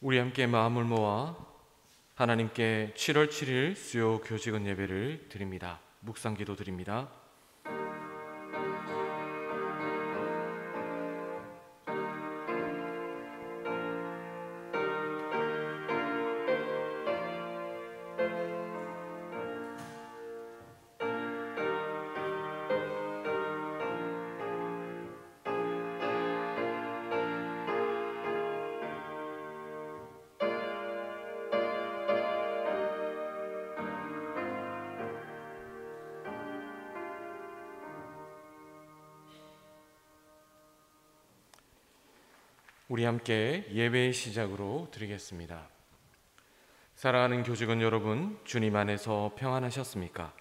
우리 함께 마음을 모아 하나님께 7월 7일 수요 교직은 예배를 드립니다. 묵상 기도 드립니다. 우리 함께 예배의 시작으로 드리겠습니다. 사랑하는 교직원 여러분, 주님 안에서 평안하셨습니까?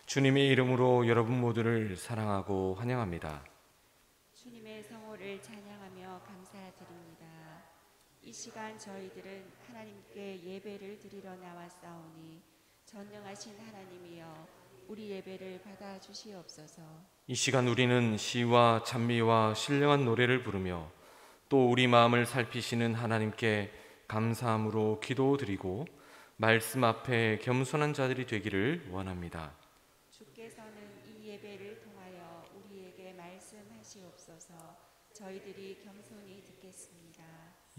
주님의 이름으로 여러분 모두를 사랑하고 환영합니다. 주님의 성호를 찬양하며 감사드립니다. 이 시간 저희들은 하나님께 예배를 드리러 나왔사오니 전능하신 하나님이여 우리 예배를 받아주시옵소서. 이 시간 우리는 시와 찬미와 신령한 노래를 부르며 또 우리 마음을 살피시는 하나님께 감사함으로 기도드리고 말씀 앞에 겸손한 자들이 되기를 원합니다. 주께서는 이 예배를 통하여 우리에게 말씀하시옵소서. 저희들이 겸손히 듣겠습니다.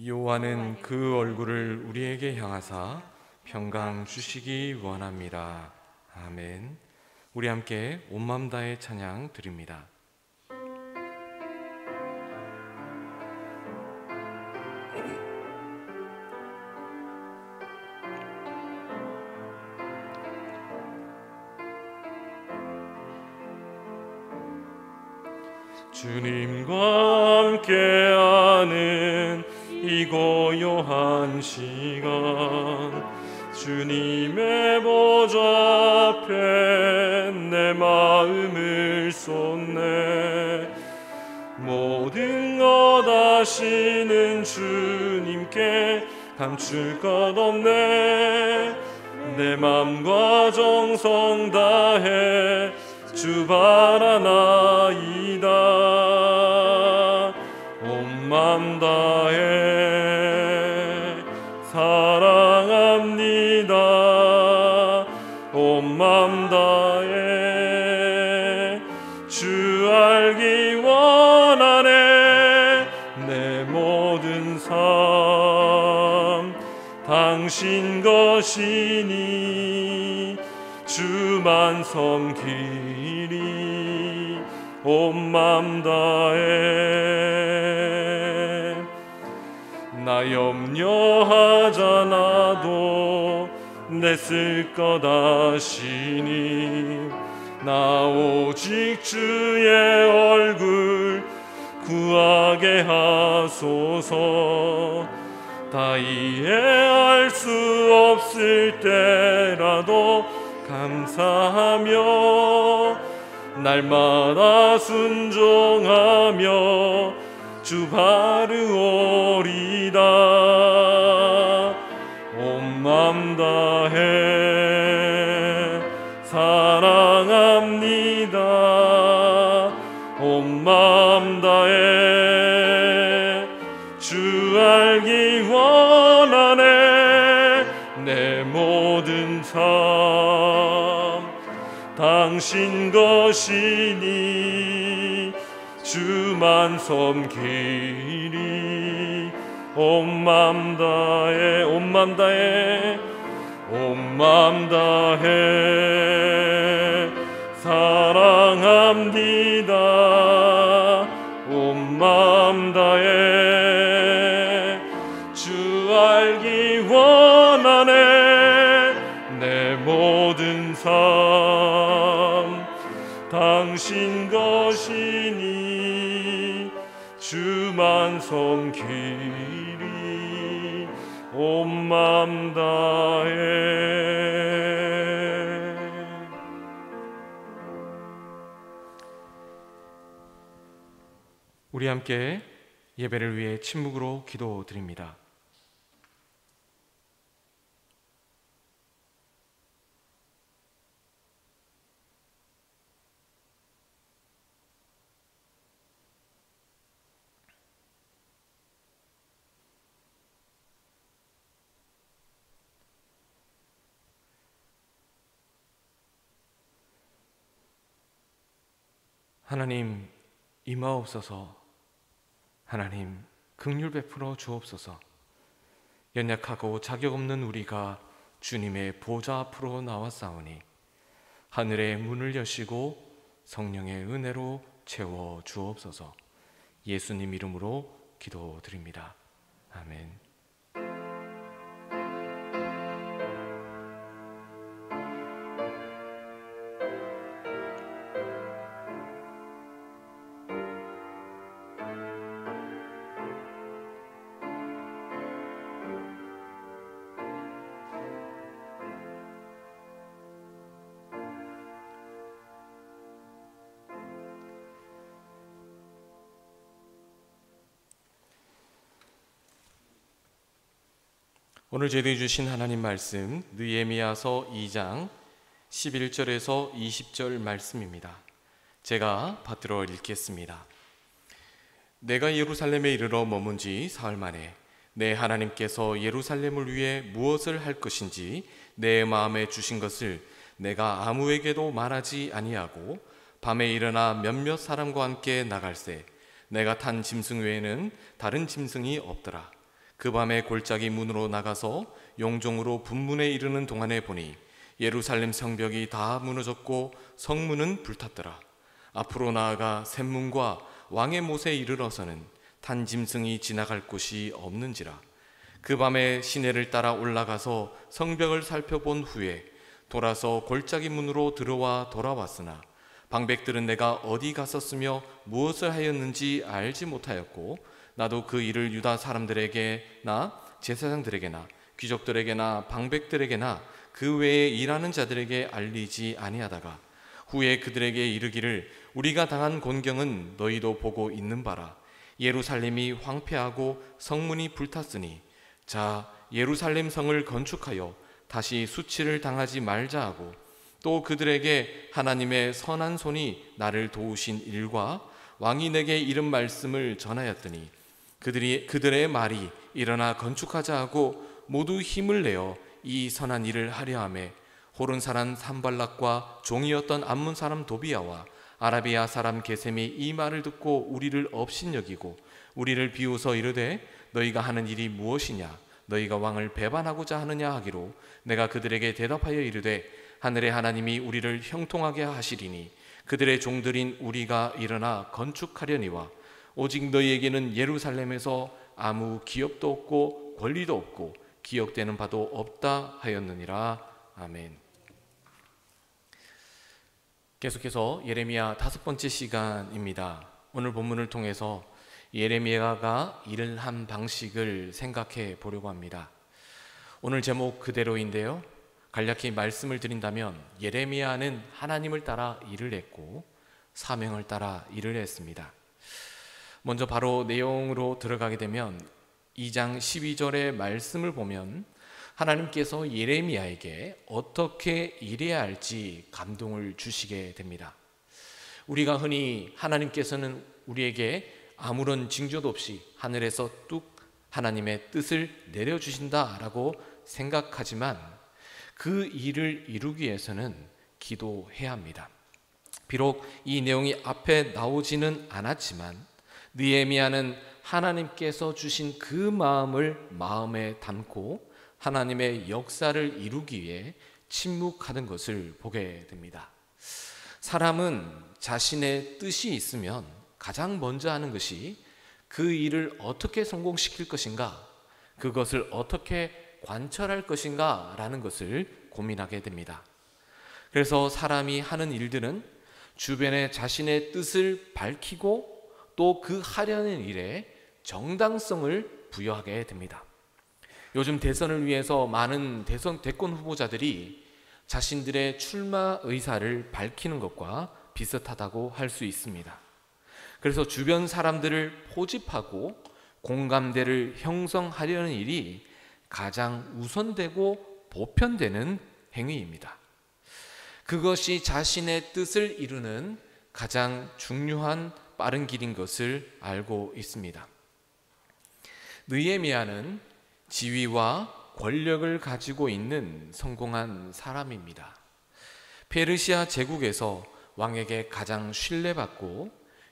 여호와는 그 얼굴을 우리에게 향하사 평강 주시기 원합니다. 아멘. 우리 함께 온 마음 다해 찬양 드립니다. 주님과 함께하는 이 고요한 시간, 주님의 보좌 앞에 내 마음을 쏟네. 모든 것 아시는 주님께 감출 것 없네. 내 맘과 정성 다해 주 바라나이다. 온 맘 다해 사랑합니다. 온 맘 다해 주 알기 원하네. 내 모든 삶 당신 것이니 주만 섬기리. 온 맘 다해 나 염려하잖아도 내 쓸 것 아시니. 나 오직 주의 얼굴 구하게 하소서. 다 이해할 수 없을 때라도 감사하며 날마다 순종하며 주 바르오리다. 온 맘 다해 사랑합니다. 온 맘 다해 주 알기 원하네. 내 모든 삶 당신 것이니 주만 섬기리. 온 맘 다해 온 맘 다해 온 맘 다해 사랑합니다. 온 맘 다해 주 알기 원하네. 내 모든 삶 당신 것이니 주만 섬기리. 온 맘 다해. 우리 함께 예배를 위해 침묵으로 기도드립니다. 하나님 임하옵소서. 하나님 긍휼 베풀어 주옵소서. 연약하고 자격 없는 우리가 주님의 보좌 앞으로 나왔사오니 하늘의 문을 여시고 성령의 은혜로 채워 주옵소서. 예수님 이름으로 기도드립니다. 아멘. 오늘 저희들이 주신 하나님 말씀 느헤미야서 2장 11절에서 20절 말씀입니다. 제가 받들어 읽겠습니다. 내가 예루살렘에 이르러 머문 지 사흘 만에 내 하나님께서 예루살렘을 위해 무엇을 할 것인지 내 마음에 주신 것을 내가 아무에게도 말하지 아니하고 밤에 일어나 몇몇 사람과 함께 나갈새 내가 탄 짐승 외에는 다른 짐승이 없더라. 그 밤에 골짜기 문으로 나가서 용종으로 분문에 이르는 동안에 보니 예루살렘 성벽이 다 무너졌고 성문은 불탔더라. 앞으로 나아가 샘문과 왕의 못에 이르러서는 탄 짐승이 지나갈 곳이 없는지라. 그 밤에 시내를 따라 올라가서 성벽을 살펴본 후에 돌아서 골짜기 문으로 들어와 돌아왔으나 방백들은 내가 어디 갔었으며 무엇을 하였는지 알지 못하였고 나도 그 일을 유다 사람들에게나 제사장들에게나 귀족들에게나 방백들에게나 그 외에 일하는 자들에게 알리지 아니하다가 후에 그들에게 이르기를 우리가 당한 곤경은 너희도 보고 있는 바라. 예루살렘이 황폐하고 성문이 불탔으니 자 예루살렘 성을 건축하여 다시 수치를 당하지 말자 하고 또 그들에게 하나님의 선한 손이 나를 도우신 일과 왕이 내게 이른 말씀을 전하였더니 그들의 말이 일어나 건축하자 하고 모두 힘을 내어 이 선한 일을 하려 하며 호른 사람 산발락과 종이었던 암몬 사람 도비야와 아라비아 사람 게셈이 이 말을 듣고 우리를 업신여기고 우리를 비웃어 이르되 너희가 하는 일이 무엇이냐 너희가 왕을 배반하고자 하느냐 하기로 내가 그들에게 대답하여 이르되 하늘의 하나님이 우리를 형통하게 하시리니 그들의 종들인 우리가 일어나 건축하려니와 오직 너희에게는 예루살렘에서 아무 기업도 없고 권리도 없고 기억되는 바도 없다 하였느니라. 아멘. 계속해서 예레미야 5번째 시간입니다. 오늘 본문을 통해서 예레미야가 일을 한 방식을 생각해 보려고 합니다. 오늘 제목 그대로인데요. 간략히 말씀을 드린다면 예레미야는 하나님을 따라 일을 했고 사명을 따라 일을 했습니다. 먼저 바로 내용으로 들어가게 되면 2장 12절의 말씀을 보면 하나님께서 예레미야에게 어떻게 일해야 할지 감동을 주시게 됩니다. 우리가 흔히 하나님께서는 우리에게 아무런 징조도 없이 하늘에서 뚝 하나님의 뜻을 내려주신다라고 생각하지만 그 일을 이루기 위해서는 기도해야 합니다. 비록 이 내용이 앞에 나오지는 않았지만 느헤미야는 하나님께서 주신 그 마음을 마음에 담고 하나님의 역사를 이루기 위해 침묵하는 것을 보게 됩니다. 사람은 자신의 뜻이 있으면 가장 먼저 하는 것이 그 일을 어떻게 성공시킬 것인가, 그것을 어떻게 관철할 것인가 라는 것을 고민하게 됩니다. 그래서 사람이 하는 일들은 주변에 자신의 뜻을 밝히고 또 그 하려는 일에 정당성을 부여하게 됩니다. 요즘 대선을 위해서 많은 대권 후보자들이 자신들의 출마 의사를 밝히는 것과 비슷하다고 할 수 있습니다. 그래서 주변 사람들을 포집하고 공감대를 형성하려는 일이 가장 우선되고 보편되는 행위입니다. 그것이 자신의 뜻을 이루는 가장 중요한 빠른 길인 것을 알고 있습니다. 느헤미야는 지위와 권력을 가지고 있는 성공한 사람입니다. 페르시아 제국에서 왕에게 가장 신뢰받고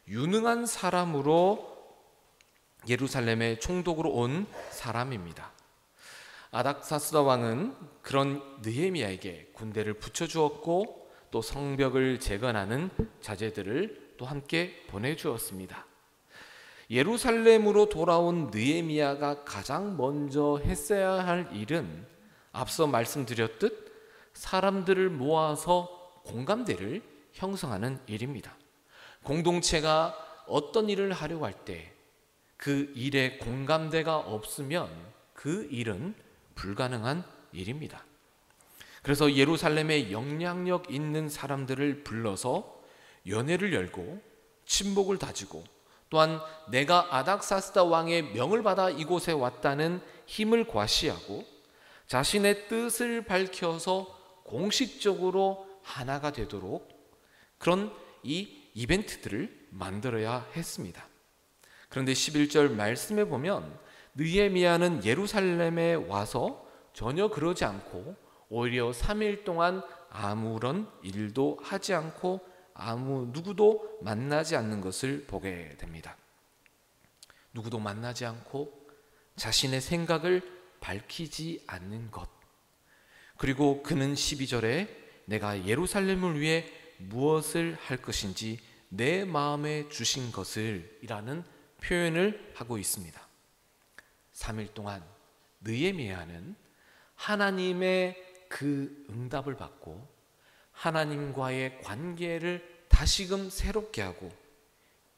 유능한 사람으로 예루살렘에 총독으로 온 사람입니다. 아닥사스다 왕은 그런 느헤미야에게 군대를 붙여주었고 또 성벽을 재건하는 자재들을 또 함께 보내주었습니다. 예루살렘으로 돌아온 느헤미야가 가장 먼저 했어야 할 일은 앞서 말씀드렸듯 사람들을 모아서 공감대를 형성하는 일입니다. 공동체가 어떤 일을 하려고 할 때 그 일에 공감대가 없으면 그 일은 불가능한 일입니다. 그래서 예루살렘에 영향력 있는 사람들을 불러서 연회를 열고 친목을 다지고 또한 내가 아닥사스다 왕의 명을 받아 이곳에 왔다는 힘을 과시하고 자신의 뜻을 밝혀서 공식적으로 하나가 되도록 그런 이 이벤트들을 만들어야 했습니다. 그런데 11절 말씀에 보면 느헤미야는 예루살렘에 와서 전혀 그러지 않고 오히려 3일 동안 아무런 일도 하지 않고 누구도 만나지 않는 것을 보게 됩니다. 누구도 만나지 않고 자신의 생각을 밝히지 않는 것. 그리고 그는 12절에 내가 예루살렘을 위해 무엇을 할 것인지 내 마음에 주신 것을 이라는 표현을 하고 있습니다. 3일 동안 느헤미야는 하나님의 그 응답을 받고 하나님과의 관계를 다시금 새롭게 하고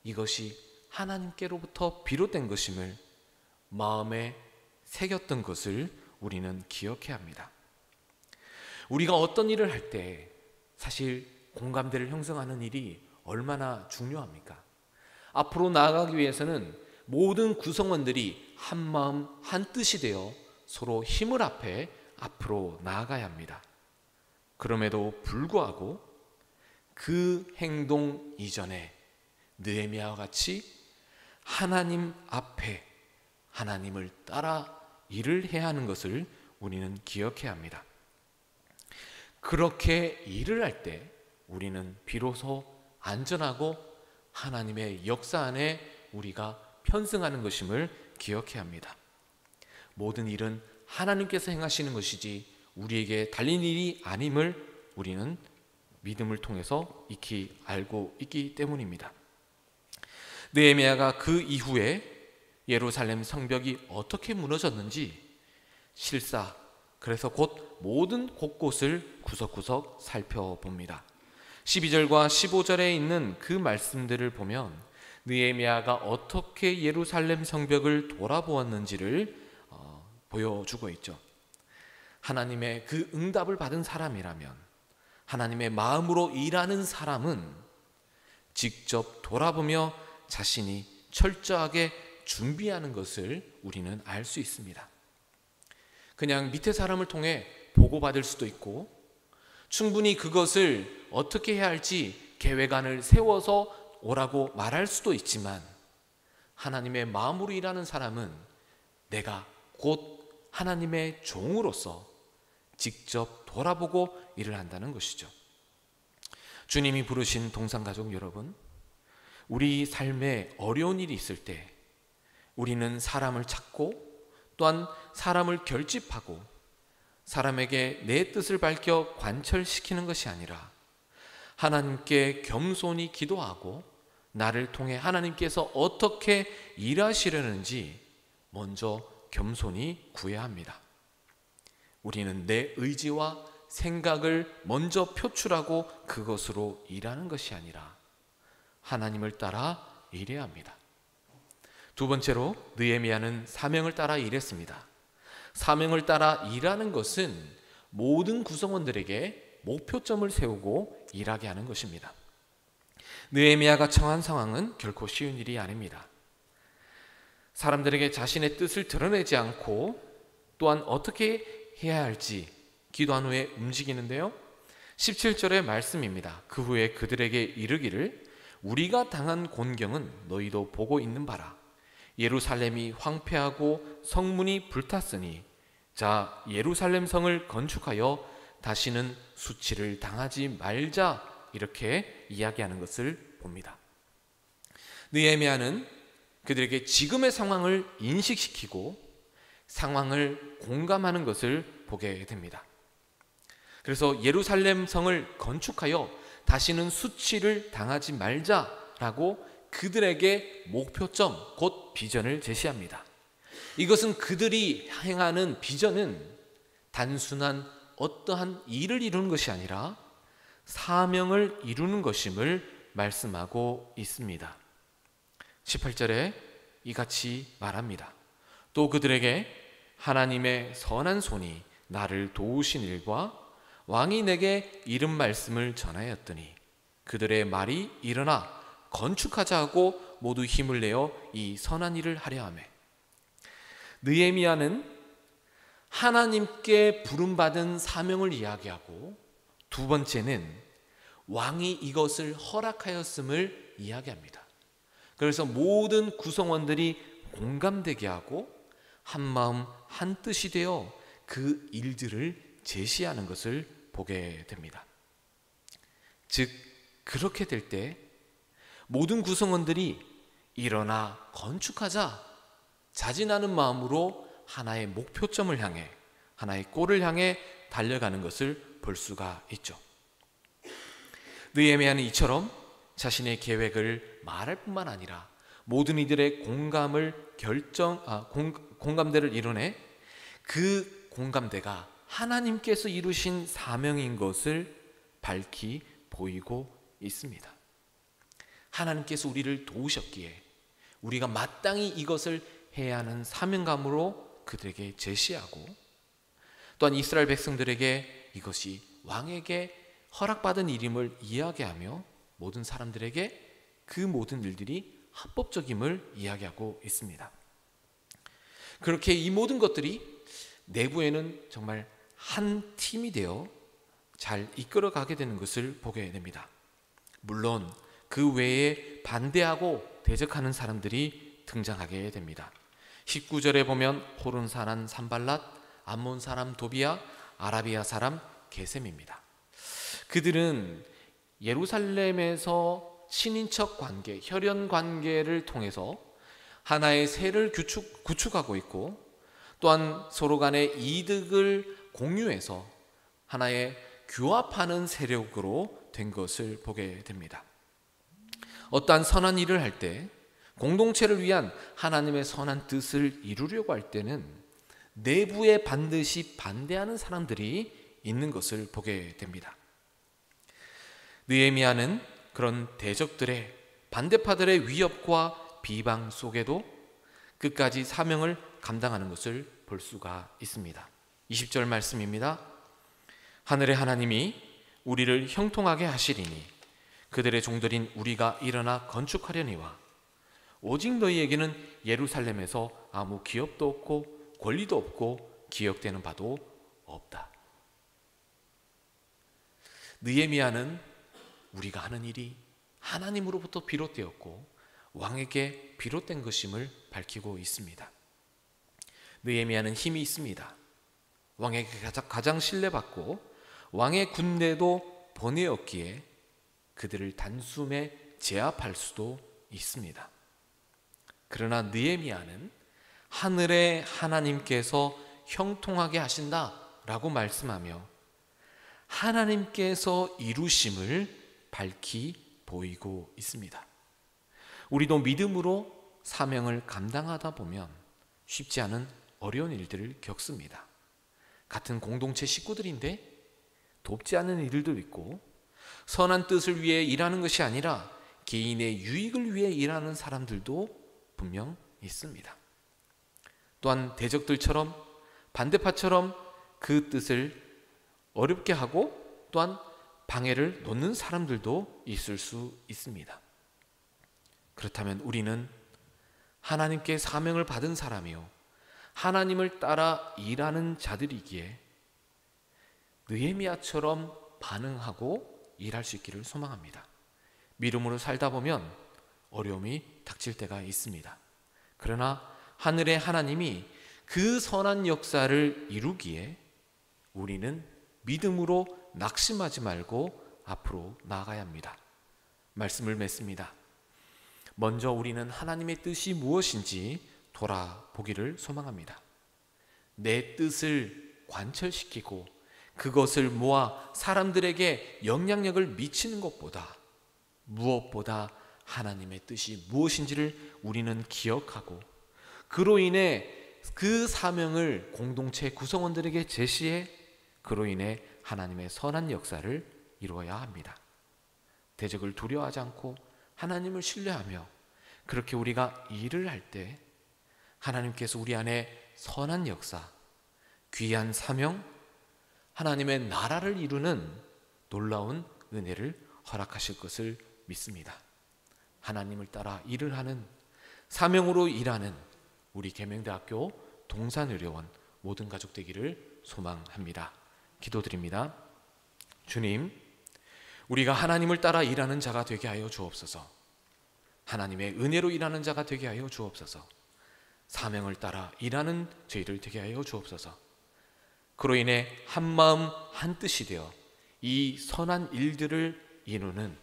이것이 하나님께로부터 비롯된 것임을 마음에 새겼던 것을 우리는 기억해야 합니다. 우리가 어떤 일을 할 때 사실 공감대를 형성하는 일이 얼마나 중요합니까? 앞으로 나아가기 위해서는 모든 구성원들이 한 마음 한 뜻이 되어 서로 힘을 합해 앞으로 나아가야 합니다. 그럼에도 불구하고 그 행동 이전에 느헤미야와 같이 하나님 앞에 하나님을 따라 일을 해야 하는 것을 우리는 기억해야 합니다. 그렇게 일을 할 때 우리는 비로소 안전하고 하나님의 역사 안에 우리가 편승하는 것임을 기억해야 합니다. 모든 일은 하나님께서 행하시는 것이지 우리에게 달린 일이 아님을 우리는 믿음을 통해서 익히 알고 있기 때문입니다. 느헤미야가 그 이후에 예루살렘 성벽이 어떻게 무너졌는지 실사 그래서 곧 모든 곳곳을 구석구석 살펴봅니다. 12절과 15절에 있는 그 말씀들을 보면 느헤미야가 어떻게 예루살렘 성벽을 돌아보았는지를 보여주고 있죠. 하나님의 그 응답을 받은 사람이라면 하나님의 마음으로 일하는 사람은 직접 돌아보며 자신이 철저하게 준비하는 것을 우리는 알 수 있습니다. 그냥 밑에 사람을 통해 보고받을 수도 있고 충분히 그것을 어떻게 해야 할지 계획안을 세워서 오라고 말할 수도 있지만 하나님의 마음으로 일하는 사람은 내가 곧 하나님의 종으로서 직접 돌아보고 일을 한다는 것이죠. 주님이 부르신 동산가족 여러분, 우리 삶에 어려운 일이 있을 때 우리는 사람을 찾고 또한 사람을 결집하고 사람에게 내 뜻을 밝혀 관철시키는 것이 아니라 하나님께 겸손히 기도하고 나를 통해 하나님께서 어떻게 일하시려는지 먼저 겸손히 구해야 합니다. 우리는 내 의지와 생각을 먼저 표출하고 그것으로 일하는 것이 아니라 하나님을 따라 일해야 합니다. 두 번째로 느헤미야는 사명을 따라 일했습니다. 사명을 따라 일하는 것은 모든 구성원들에게 목표점을 세우고 일하게 하는 것입니다. 느헤미야가 처한 상황은 결코 쉬운 일이 아닙니다. 사람들에게 자신의 뜻을 드러내지 않고 또한 어떻게 해야 할지 기도한 후에 움직이는데요. 17절의 말씀입니다. 그 후에 그들에게 이르기를 우리가 당한 곤경은 너희도 보고 있는 바라. 예루살렘이 황폐하고 성문이 불탔으니 자 예루살렘 성을 건축하여 다시는 수치를 당하지 말자 이렇게 이야기하는 것을 봅니다. 느헤미야는 그들에게 지금의 상황을 인식시키고 상황을 공감하는 것을 보게 됩니다. 그래서 예루살렘 성을 건축하여 다시는 수치를 당하지 말자라고 그들에게 목표점, 곧 비전을 제시합니다. 이것은 그들이 행하는 비전은 단순한 어떠한 일을 이루는 것이 아니라 사명을 이루는 것임을 말씀하고 있습니다. 18절에 이같이 말합니다. 또 그들에게 하나님의 선한 손이 나를 도우신 일과 왕이 내게 이른 말씀을 전하였더니 그들의 말이 일어나 건축하자 하고 모두 힘을 내어 이 선한 일을 하려 하매. 느헤미야는 하나님께 부름받은 사명을 이야기하고 두 번째는 왕이 이것을 허락하였음을 이야기합니다. 그래서 모든 구성원들이 공감되게 하고 한마음 한뜻이 되어 그 일들을 제시하는 것을 보게 됩니다. 즉 그렇게 될 때 모든 구성원들이 일어나 건축하자 자진하는 마음으로 하나의 목표점을 향해, 하나의 골을 향해 달려가는 것을 볼 수가 있죠. 느헤미야는 이처럼 자신의 계획을 말할 뿐만 아니라 모든 이들의 공감대를 이뤄내 그 공감대가 하나님께서 이루신 사명인 것을 밝히 보이고 있습니다. 하나님께서 우리를 도우셨기에 우리가 마땅히 이것을 해야 하는 사명감으로 그들에게 제시하고, 또한 이스라엘 백성들에게 이것이 왕에게 허락받은 일임을 이야기하며 모든 사람들에게 그 모든 일들이 합법적임을 이야기하고 있습니다. 그렇게 이 모든 것들이 내부에는 정말 한 팀이 되어 잘 이끌어가게 되는 것을 보게 됩니다. 물론 그 외에 반대하고 대적하는 사람들이 등장하게 됩니다. 19절에 보면 호른 사람 산발랏, 암몬 사람 도비야, 아라비아 사람 게셈입니다. 그들은 예루살렘에서 친인척 관계, 혈연 관계를 통해서 하나의 세를 구축하고 있고, 또한 서로 간의 이득을 공유해서 하나의 규합하는 세력으로 된 것을 보게 됩니다. 어떠한 선한 일을 할 때, 공동체를 위한 하나님의 선한 뜻을 이루려고 할 때는 내부에 반드시 반대하는 사람들이 있는 것을 보게 됩니다. 느헤미야는 그런 대적들의, 반대파들의 위협과 비방 속에도 끝까지 사명을 감당하는 것을 볼 수가 있습니다. 20절 말씀입니다. 하늘의 하나님이 우리를 형통하게 하시리니 그들의 종들인 우리가 일어나 건축하려니와 오직 너희에게는 예루살렘에서 아무 기업도 없고 권리도 없고 기억되는 바도 없다. 느헤미야는 우리가 하는 일이 하나님으로부터 비롯되었고 왕에게 비롯된 것임을 밝히고 있습니다. 느헤미야는 힘이 있습니다. 왕에게 가장 신뢰받고 왕의 군대도 번뇌였기에 그들을 단숨에 제압할 수도 있습니다. 그러나 느헤미야는 하늘의 하나님께서 형통하게 하신다라고 말씀하며 하나님께서 이루심을 밝히 보이고 있습니다. 우리도 믿음으로 사명을 감당하다 보면 쉽지 않은 어려운 일들을 겪습니다. 같은 공동체 식구들인데 돕지 않는 일들도 있고, 선한 뜻을 위해 일하는 것이 아니라 개인의 유익을 위해 일하는 사람들도 분명 있습니다. 또한 대적들처럼, 반대파처럼 그 뜻을 어렵게 하고 또한 방해를 놓는 사람들도 있을 수 있습니다. 그렇다면 우리는 하나님께 사명을 받은 사람이요 하나님을 따라 일하는 자들이기에 느헤미야처럼 반응하고 일할 수 있기를 소망합니다. 믿음으로 살다 보면 어려움이 닥칠 때가 있습니다. 그러나 하늘의 하나님이 그 선한 역사를 이루기에 우리는 믿음으로 낙심하지 말고 앞으로 나아가야 합니다. 말씀을 맺습니다. 먼저 우리는 하나님의 뜻이 무엇인지 돌아보기를 소망합니다. 내 뜻을 관철시키고 그것을 모아 사람들에게 영향력을 미치는 것보다 무엇보다 하나님의 뜻이 무엇인지를 우리는 기억하고 그로 인해 그 사명을 공동체 구성원들에게 제시해 그로 인해 하나님의 선한 역사를 이루어야 합니다. 대적을 두려워하지 않고 하나님을 신뢰하며 그렇게 우리가 일을 할 때 하나님께서 우리 안에 선한 역사, 귀한 사명, 하나님의 나라를 이루는 놀라운 은혜를 허락하실 것을 믿습니다. 하나님을 따라 일을 하는, 사명으로 일하는 우리 계명대학교 동산의료원 모든 가족 되기를 소망합니다. 기도드립니다. 주님, 우리가 하나님을 따라 일하는 자가 되게 하여 주옵소서. 하나님의 은혜로 일하는 자가 되게 하여 주옵소서. 사명을 따라 일하는 저희를 되게 하여 주옵소서. 그로 인해 한마음 한뜻이 되어 이 선한 일들을 이루는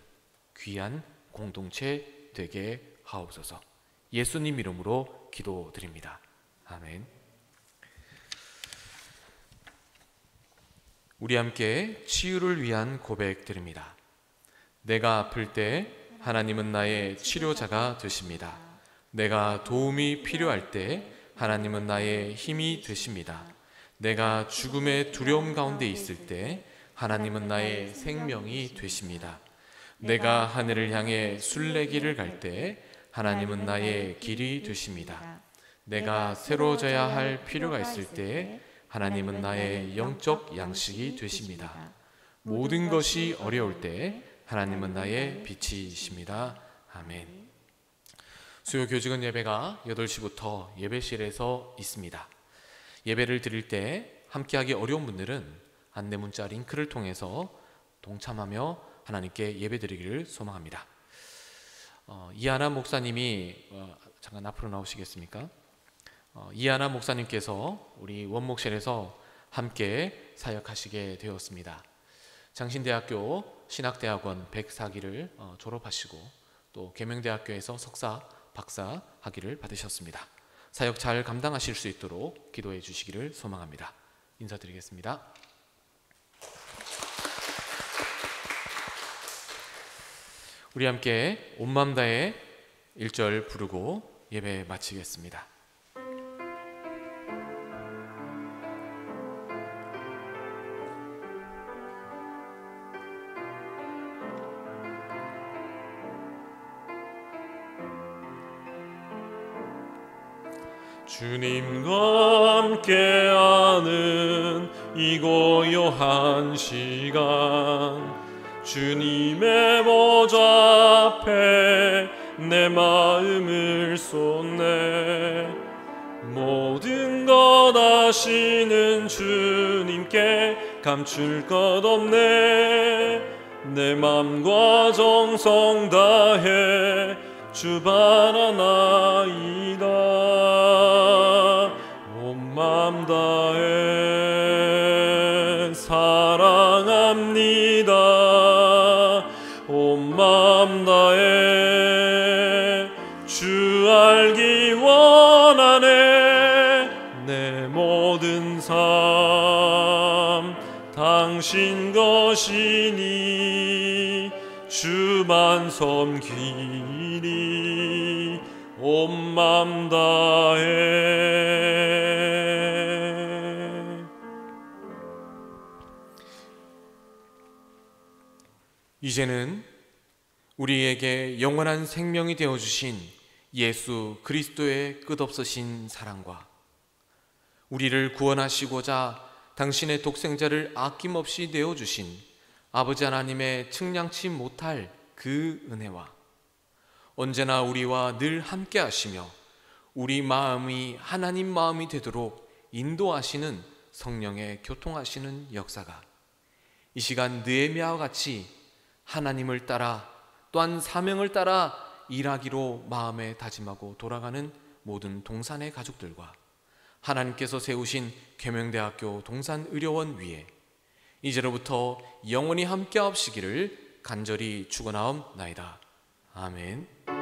귀한 공동체 되게 하옵소서. 예수님 이름으로 기도드립니다. 아멘. 우리 함께 치유를 위한 고백 드립니다. 내가 아플 때 하나님은 나의 치료자가 되십니다. 내가 도움이 필요할 때 하나님은 나의 힘이 되십니다. 내가 죽음의 두려움 가운데 있을 때 하나님은 나의 생명이 되십니다. 내가 하늘을 향해 순례길을 갈 때 하나님은 나의 길이 되십니다. 내가 새로워져야 할 필요가 있을 때 하나님은 나의 영적 양식이 되십니다. 모든 것이 어려울 때 하나님은 나의 빛이십니다. 아멘. 수요 교직원 예배가 8시부터 예배실에서 있습니다. 예배를 드릴 때 함께하기 어려운 분들은 안내 문자 링크를 통해서 동참하며 하나님께 예배 드리기를 소망합니다. 이하나 목사님이 잠깐 앞으로 나오시겠습니까? 이하나 목사님께서 우리 원목실에서 함께 사역하시게 되었습니다. 장신대학교 신학대학원 104기를 졸업하시고 또 계명대학교에서 석사, 박사 학위를 받으셨습니다. 사역 잘 감당하실 수 있도록 기도해 주시기를 소망합니다. 인사드리겠습니다. 우리 함께 온 마음 다해 1절 부르고 예배 마치겠습니다. 주님과 함께하는 이 고요한 시간, 주님의 보좌 앞에 내 마음을 쏟네. 모든 것 아시는 주님께 감출 것 없네. 내 맘과 정성 다해 주 바라나이다. 온 맘 다해 사랑합니다. 온 맘 다해 주 알기 원하네. 내 모든 삶 당신 것이니 주만 섬기리. 온 맘 다해. 이제는 우리에게 영원한 생명이 되어주신 예수 그리스도의 끝없으신 사랑과 우리를 구원하시고자 당신의 독생자를 아낌없이 내어주신 아버지 하나님의 측량치 못할 그 은혜와 언제나 우리와 늘 함께 하시며 우리 마음이 하나님 마음이 되도록 인도하시는 성령의 교통하시는 역사가 이 시간 느헤미야와 같이 하나님을 따라 또한 사명을 따라 일하기로 마음에 다짐하고 돌아가는 모든 동산의 가족들과 하나님께서 세우신 계명대학교 동산의료원 위에 이제로부터 영원히 함께하시기를 간절히 축원하옵나이다. 아멘.